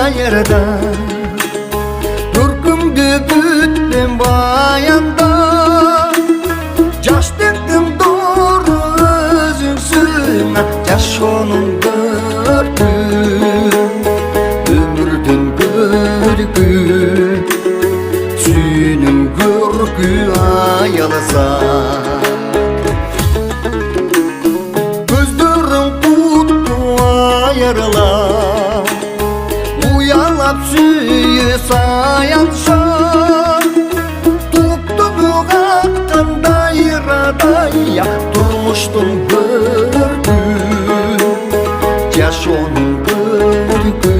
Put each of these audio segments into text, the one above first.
ayırda Türkümdü güttüm bayanda Yaştıktım doğru özünsün Yaş onun gördüm Ömürdün görgü Sünün görgü ayalasa Gözlerim tuttu ayarla Uyalap suyu sayansa Tuttu buğaktan dayradaya Durmuştum gördüm Yaş onun görgü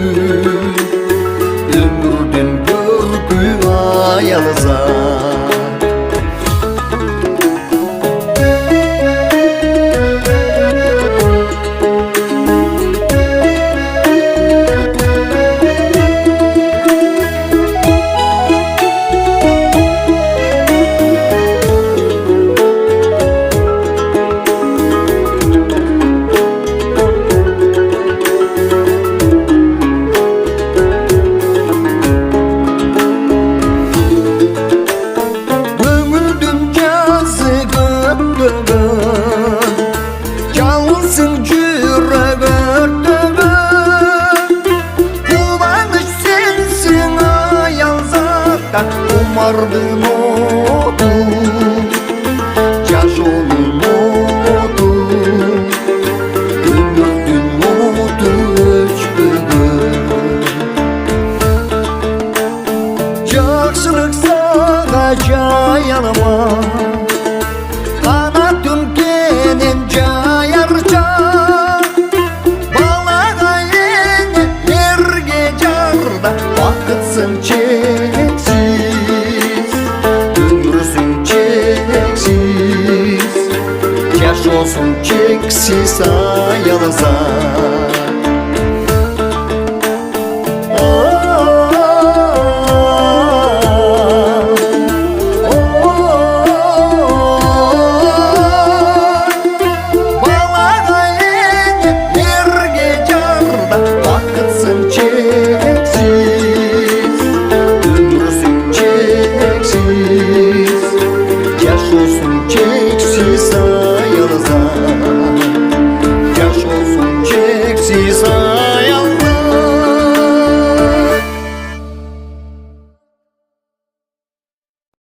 Ömürdün görgü ayalasa Çalsın yürek örtümü Kulağış sensin ayal zaten Umardın odu Yaş onun odu Ömürdün odu öçkügü Yaxşılık sana cayalama Kanatım genin cayarca Balağa yenir gecarda Vakıtsın çeksiz Ömürsün çeksiz Yaş olsun çeksiz ayalasa